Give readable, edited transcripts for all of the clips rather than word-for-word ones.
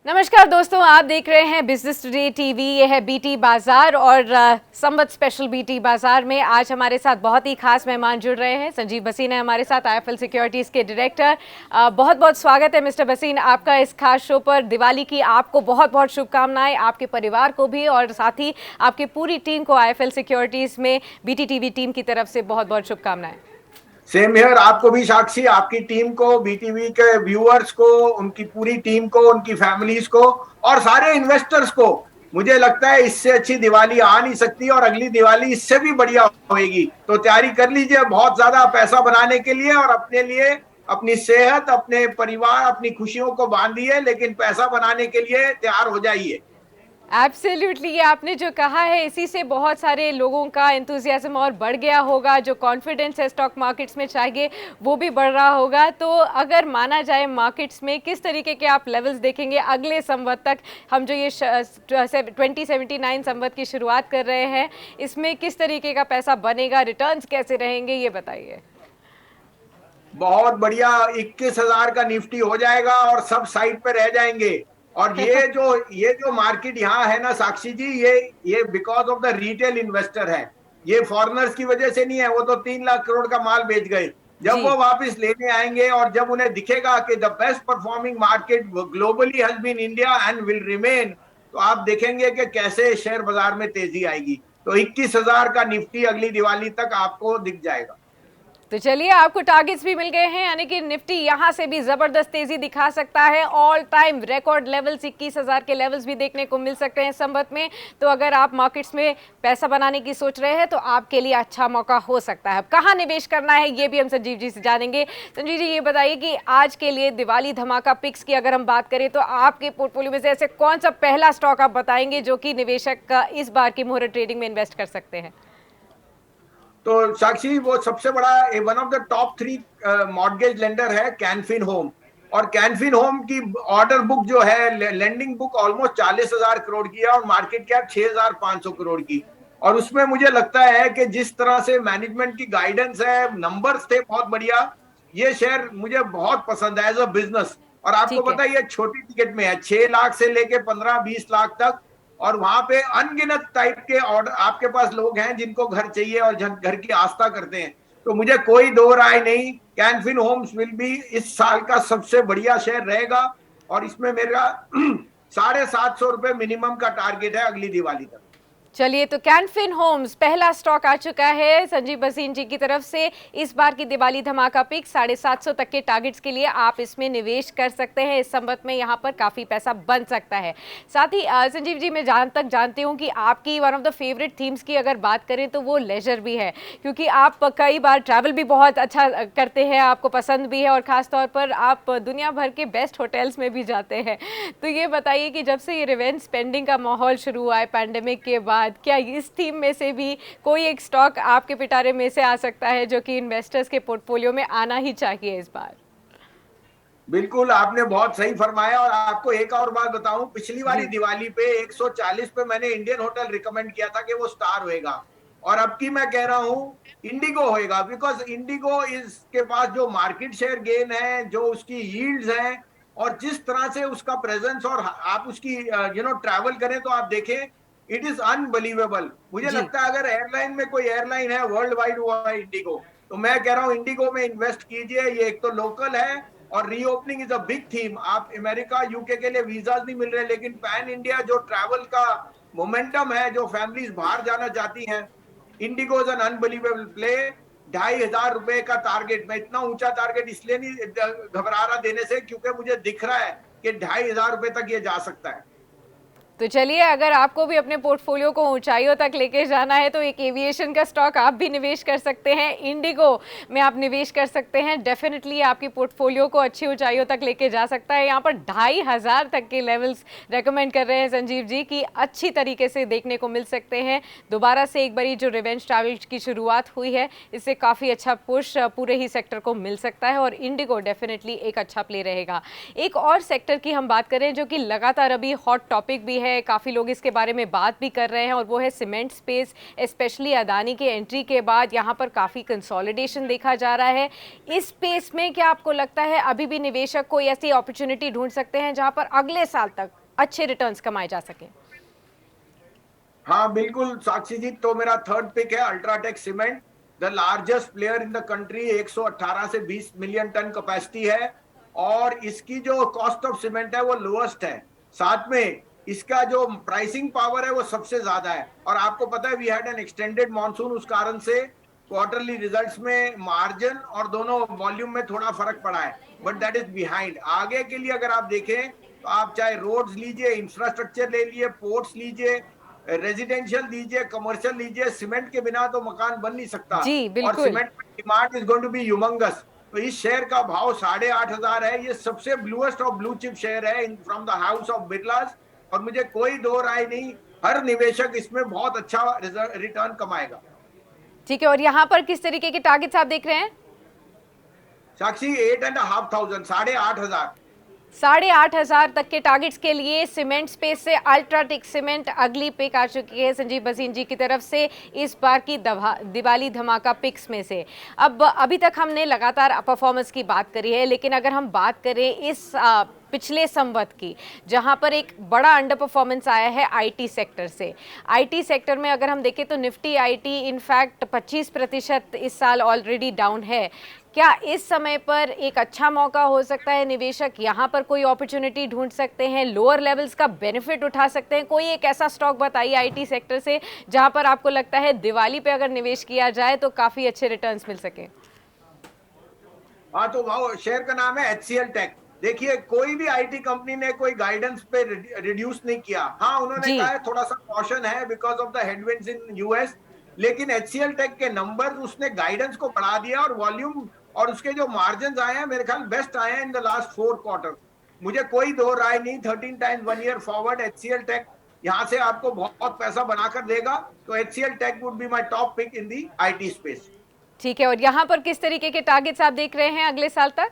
नमस्कार दोस्तों, आप देख रहे हैं बिजनेस टुडे टीवी। ये है बीटी बाजार और संवत स्पेशल बीटी बाजार में आज हमारे साथ बहुत ही खास मेहमान जुड़ रहे हैं। संजीव भसीन है हमारे साथ, आईएफएल सिक्योरिटीज़ के डायरेक्टर। बहुत बहुत स्वागत है मिस्टर भसीन आपका इस खास शो पर। दिवाली की आपको बहुत बहुत शुभकामनाएं, आपके परिवार को भी और साथ ही आपकी पूरी टीम को आईएफएल सिक्योरिटीज़ में बीटी टीवी टीम की तरफ से बहुत बहुत शुभकामनाएं। सेम हियर, आपको भी साक्षी, आपकी टीम को, बीटीवी के व्यूअर्स को, उनकी पूरी टीम को, उनकी फैमिलीज को और सारे इन्वेस्टर्स को। मुझे लगता है इससे अच्छी दिवाली आ नहीं सकती और अगली दिवाली इससे भी बढ़िया होएगी। तो तैयारी कर लीजिए बहुत ज्यादा पैसा बनाने के लिए और अपने लिए, अपनी सेहत, अपने परिवार, अपनी खुशियों को बांधिए, लेकिन पैसा बनाने के लिए तैयार हो जाइए। एब्सोल्युटली, ये आपने जो कहा है इसी से बहुत सारे लोगों का एंथुजियाज्म और बढ़ गया होगा। जो कॉन्फिडेंस है स्टॉक मार्केट्स में चाहिए वो भी बढ़ रहा होगा। तो अगर माना जाए मार्केट्स में किस तरीके के आप लेवल्स देखेंगे अगले संवत तक? हम जो ये 2079 संवत की शुरुआत कर रहे हैं, इसमें किस तरीके का पैसा बनेगा, रिटर्न्स कैसे रहेंगे, ये बताइए। बहुत बढ़िया, 21,000 का निफ्टी हो जाएगा और सब साइड पे रह जाएंगे। और ये जो मार्केट यहाँ है ना साक्षी जी, ये because of the retail investor है। ये फॉरेनर्स की वजह से नहीं है। वो तो 3 लाख करोड़ का माल बेच गए। जब जी, वो वापस लेने आएंगे और जब उन्हें दिखेगा कि the best performing market globally has been India and will remain, तो आप देखेंगे कि कैसे शेयर बाजार में तेजी आएगी। तो 21,000 का निफ्टी अगली दिवाली तक आपको दिख जाएगा। तो चलिए, आपको टारगेट्स भी मिल गए हैं, यानी कि निफ्टी यहां से भी जबरदस्त तेजी दिखा सकता है। ऑल टाइम रिकॉर्ड लेवल्स 21,000 के लेवल्स भी देखने को मिल सकते हैं संवत में। तो अगर आप मार्केट्स में पैसा बनाने की सोच रहे हैं तो आपके लिए अच्छा मौका हो सकता है। अब कहाँ निवेश करना है ये भी हम संजीव जी से जानेंगे। संजीव जी, ये बताइए कि आज के लिए दिवाली धमाका पिक्स की अगर हम बात करें तो आपके पोर्टफोलियो में से ऐसे कौन सा पहला स्टॉक आप बताएंगे जो कि निवेशक का इस बार की मुहूर्त ट्रेडिंग में इन्वेस्ट कर सकते हैं? तो साक्षी, वो सबसे बड़ा one of the top 3 mortgage lender है कैनफिन होम। और कैनफिन होम की ऑर्डर बुक जो है, लेंडिंग बुक ऑलमोस्ट 40,000 करोड़ की है और मार्केट कैप 6,500 करोड़ की। और उसमें मुझे लगता है कि जिस तरह से मैनेजमेंट की गाइडेंस है, नंबर्स थे बहुत बढ़िया। ये शेयर मुझे बहुत पसंद है एज अ बिजनेस। और आपको ठीक है। पता है ये छोटी टिकट में है, 6 लाख से लेके 15-20 लाख तक। और वहां पे अनगिनत टाइप के ऑर्डर, आपके पास लोग हैं जिनको घर चाहिए और घर की आस्था करते हैं। तो मुझे कोई दो राय नहीं, कैनफिन होम्स विल बी इस साल का सबसे बढ़िया शेयर रहेगा। और इसमें मेरा 750 रुपए मिनिमम का टारगेट है अगली दिवाली तक। चलिए, तो कैनफिन होम्स पहला स्टॉक आ चुका है संजीव भसीन जी की तरफ से। इस बार की दिवाली धमाका पिक 750 तक के टारगेट्स के लिए आप इसमें निवेश कर सकते हैं। इस संवत में यहाँ पर काफ़ी पैसा बन सकता है। साथ ही संजीव जी, मैं जहाँ तक जानती हूँ कि आपकी one of the favourite themes की अगर बात करें तो वो लेजर भी है, क्योंकि आप कई बार ट्रैवल भी बहुत अच्छा करते हैं, आपको पसंद भी है और ख़ासतौर पर आप दुनिया भर के बेस्ट होटल्स में भी जाते हैं। तो ये बताइए कि जब से ये रिवेंज स्पेंडिंग का माहौल शुरू हुआ है पैंडेमिक के बाद, क्या इस थीम में से भी कोई एक स्टॉक आपके पिटारे में से आ सकता है जो कि इन्वेस्टर्स के पोर्टफोलियो में आना ही चाहिए इस बार? बिल्कुल, आपने बहुत सही फरमाया। और आपको एक और बात बताऊं, पिछली बारी जी, दिवाली पे 140 पे मैंने इंडियन होटल रिकमेंड किया था कि वो स्टार होएगा। और अब की मैं कह रहा हूं इंडिगो होएगा, बिकॉज इंडिगो इसके पास जो मार्केट शेयर गेन है, जो उसकी यील्ड्स हैं और जिस तरह से उसका प्रेजेंस, और आप उसकी ट्रैवल करें तो आप देखें, इट इज अनबिलीवेबल। मुझे जी। लगता है अगर एयरलाइन में कोई एयरलाइन है वर्ल्ड वाइड, वो है इंडिगो। तो मैं कह रहा हूं इंडिगो में इन्वेस्ट कीजिए। ये एक तो लोकल है और reopening is a big theme. आप अमेरिका, यूके के लिए वीजाज नहीं मिल रहे, लेकिन पैन इंडिया जो ट्रैवल का मोमेंटम है, जो फैमिलीज बाहर जाना चाहती हैं, Indigo is an unbelievable play. 2,500 रुपए का टारगेट, मैं इतना ऊंचा टारगेट इसलिए नहीं घबरा रहा देने से, क्योंकि मुझे दिख रहा है कि 2,500 रुपए तक ये जा सकता है। तो चलिए, अगर आपको भी अपने पोर्टफोलियो को ऊंचाइयों तक लेके जाना है तो एक एविएशन का स्टॉक आप भी निवेश कर सकते हैं। इंडिगो में आप निवेश कर सकते हैं। डेफिनेटली आपकी पोर्टफोलियो को अच्छी ऊंचाइयों तक लेके जा सकता है। यहाँ पर 2,500 तक के लेवल्स रेकमेंड कर रहे हैं संजीव जी की अच्छी तरीके से देखने को मिल सकते हैं। दोबारा से एक बारी जो रिवेंज ट्रैवल की शुरुआत हुई है, इससे काफ़ी अच्छा पुश पूरे ही सेक्टर को मिल सकता है और इंडिगो डेफिनेटली एक अच्छा प्ले रहेगा। एक और सेक्टर की हम बात करें जो कि लगातार अभी हॉट टॉपिक भी है, है, काफ़ी लोग इसके बारे में बात भी कर रहे हैं, और वो है सीमेंट स्पेस। स्पेशली अदानी के एंट्री के बाद यहाँ पर काफ़ी कंसोलिडेशन देखा जा रहा है। इस स्पेस में क्या आपको लगता है अभी भी निवेशक कोई ऐसी अपॉर्चुनिटी ढूंढ सकते हैं जहाँ पर अगले साल तक अच्छे रिटर्न्स कमाए जा सकें? हाँ बिल्कुल साक्षी जी, तो मेरा थर्ड पिक है UltraTech cement, the largest player in the country. 118 से 20 मिलियन टन कैपेसिटी है, और इसकी जो कॉस्ट ऑफ सीमेंट है वो लोएस्ट है। साथ में इसका जो प्राइसिंग पावर है वो सबसे ज्यादा है। और आपको पता है we had an extended monsoon, उस कारण से क्वार्टरली रिजल्ट्स में मार्जिन और दोनों वॉल्यूम में थोड़ा फर्क पड़ा है, बट दैट इज बिहाइंड। आगे के लिए अगर आप देखें तो आप चाहे रोड्स लीजिए, इंफ्रास्ट्रक्चर ले लीजिए, पोर्ट्स लीजिए, रेजिडेंशियल लीजिए, कमर्शियल लीजिए, सीमेंट के बिना तो मकान बन नहीं सकता। जी और बिल्कुल। Cement demand is going to be humongous. तो इस शेयर का भाव 8,500 है। ये सबसे bluest of blue chip share है from the house of Birlas, और मुझे कोई दो राय नहीं, हर निवेशक इसमें बहुत अच्छा रिटर्न कमाएगा। ठीक है, और यहाँ पर किस तरीके के टारगेट्स आप देख रहे हैं? साक्षी 8,500, 8,500। 8,500 तक के टारगेट्स के लिए सीमेंट स्पेस से अल्ट्राटेक सीमेंट अगली पिक आ चुकी है संजीव भसीन जी की तरफ से, इस बार की दिवाली धमाका पिक्स में से। अब अभी तक हमने लगातार परफॉर्मेंस की बात करी है, लेकिन अगर हम बात करें इस पिछले संवत की, जहां पर एक बड़ा अंडर परफॉर्मेंस आया है आईटी सेक्टर से। आईटी सेक्टर में अगर हम देखें तो निफ्टी आईटी इनफैक्ट 25% इस साल ऑलरेडी डाउन है। क्या इस समय पर एक अच्छा मौका हो सकता है, निवेशक यहाँ पर कोई अपॉर्चुनिटी ढूंढ सकते हैं, लोअर लेवल्स का बेनिफिट उठा सकते हैं? कोई एक ऐसा स्टॉक बताइए आईटी सेक्टर से जहां पर आपको लगता है दिवाली पे अगर निवेश किया जाए तो काफी अच्छे रिटर्न्स मिल सके। हाँ, तो वो शेयर का नाम है HCL टेक। देखिए, कोई भी आईटी कंपनी ने कोई गाइडेंस पे रिड्यूस नहीं किया। हाँ, उन्होंने जी कहा है थोड़ा सा कॉशन है because of the headwinds in US, लेकिन HCL टेक के नंबर, उसने गाइडेंस को बढ़ा दिया, और वॉल्यूम और उसके जो मार्जिन आए हैं मेरे ख्याल बेस्ट आए हैं इन द लास्ट 4 क्वार्टर। मुझे कोई दो राय नहीं, 13 times 1 year forward HCL Tech यहाँ से आपको बहुत पैसा बनाकर देगा। तो HCL Tech would be my top pick in the IT space. ठीक है, और यहाँ पर किस तरीके के टारगेट्स आप देख रहे हैं अगले साल तक?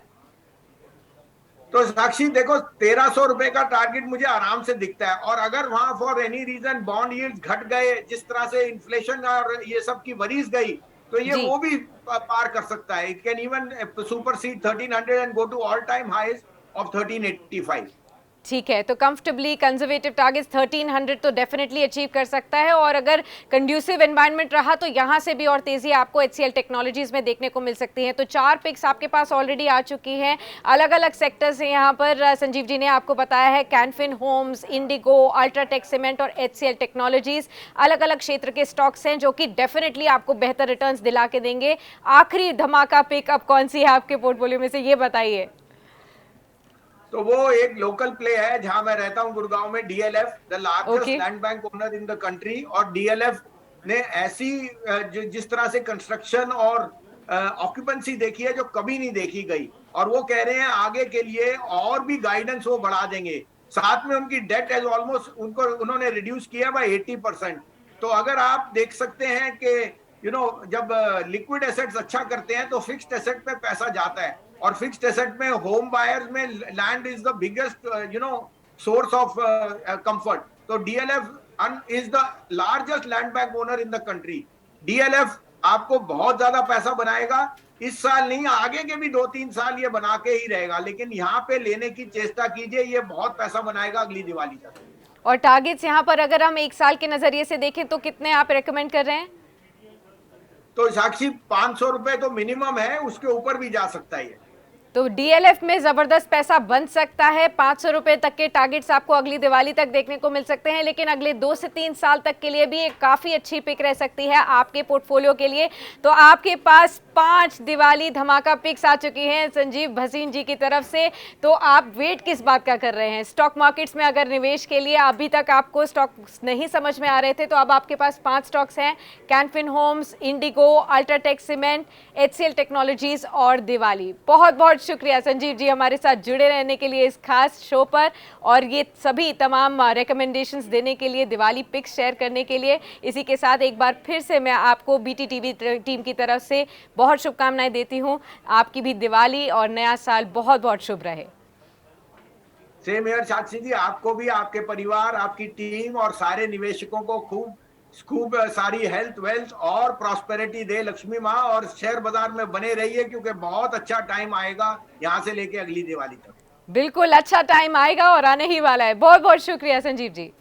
तो साक्षी देखो, 1,300 रुपए का टारगेट मुझे आराम से दिखता है। और अगर वहां for any reason bond yields घट गए, जिस तरह से इन्फ्लेशन और ये सब की वरीज गई, तो ये जी वो भी पार कर सकता है। It can even supersede 1300 and go to all time highs of 1385। ठीक है, तो कंफर्टेबली कंजर्वेटिव टारगेट्स 1300 तो डेफिनेटली अचीव कर सकता है, और अगर कंड्यूसिव एनवायरनमेंट रहा तो यहाँ से भी और तेजी आपको HCL टेक्नोलॉजीज में देखने को मिल सकती है। तो 4 पिक्स आपके पास ऑलरेडी आ चुकी हैं, अलग अलग सेक्टर्स हैं यहाँ पर। संजीव जी ने आपको बताया है कैन फिन होम्स, इंडिगो, अल्ट्राटेक सीमेंट और HCL टेक्नोलॉजीज, अलग अलग क्षेत्र के स्टॉक्स हैं जो कि डेफिनेटली आपको बेहतर रिटर्न्स दिला के देंगे। आखिरी धमाका पिक अब कौन सी है आपके पोर्टफोलियो में से, ये बताइए। तो वो एक लोकल प्ले है जहां मैं रहता हूं, गुड़गांव में, DLF, the largest okay land bank owner in the country. और DLF ने ऐसी जिस तरह से कंस्ट्रक्शन और ऑक्यूपेंसी देखी है जो कभी नहीं देखी गई, और वो कह रहे हैं आगे के लिए और भी गाइडेंस वो बढ़ा देंगे। साथ में उनकी डेट एज ऑलमोस्ट उन्होंने रिड्यूस किया बाय 80%। तो अगर आप देख सकते हैं कि जब लिक्विड एसेट्स अच्छा करते हैं तो फिक्स्ड एसेट पे पैसा जाता है, और फिक्स्ड एसेट में होम बायर्स में land is the biggest source of comfort. तो DLF is the largest land bank owner in the country. DLF आपको बहुत ज्यादा पैसा बनाएगा, इस साल नहीं, आगे के भी 2-3 साल ये बना के ही रहेगा। लेकिन यहाँ पे लेने की चेष्टा कीजिए, ये बहुत पैसा बनाएगा अगली दिवाली तक। और टारगेट्स यहाँ पर अगर हम एक साल के नजरिए से देखें तो कितने आप रेकमेंड कर रहे हैं? तो साक्षी 500 रुपए तो मिनिमम है, उसके ऊपर भी जा सकता है। तो DLF में जबरदस्त पैसा बन सकता है। 500 रुपए तक के टारगेट्स आपको अगली दिवाली तक देखने को मिल सकते हैं, लेकिन अगले 2 से 3 साल तक के लिए भी एक काफी अच्छी पिक रह सकती है आपके पोर्टफोलियो के लिए। तो आपके पास 5 दिवाली धमाका पिक्स आ चुकी हैं संजीव भसीन जी की तरफ से। तो आप वेट किस बात का कर रहे हैं? स्टॉक मार्केट्स में अगर निवेश के लिए अभी तक आपको स्टॉक्स नहीं समझ में आ रहे थे, तो अब आपके पास 5 स्टॉक्स हैं, कैन फिन होम्स, इंडिगो, अल्ट्राटेक सीमेंट, HCL टेक्नोलॉजीज और दिवाली। बहुत बहुत शुक्रिया संजीव जी हमारे साथ जुड़े रहने के लिए इस खास शो पर, और ये सभी तमाम रिकमेंडेशंस देने के लिए, दिवाली पिक्स शेयर करने के लिए। इसी के साथ एक बार फिर से मैं आपको BTTV टीम की तरफ से बहुत शुभकामनाएं देती हूं। आपकी भी दिवाली और नया साल बहुत बहुत शुभ रहे। सेम हियर साक्षी जी, आपको भी, आपके परिवार, आपकी टीम और सारे निवेशकों को खूब खूब सारी हेल्थ वेल्थ और प्रॉस्पेरिटी दे लक्ष्मी माँ, और शेयर बाजार में बने रहिए क्योंकि बहुत अच्छा टाइम आएगा यहाँ से लेके अगली दिवाली तक। बिल्कुल अच्छा टाइम आएगा और आने ही वाला है। बहुत बहुत शुक्रिया संजीव जी।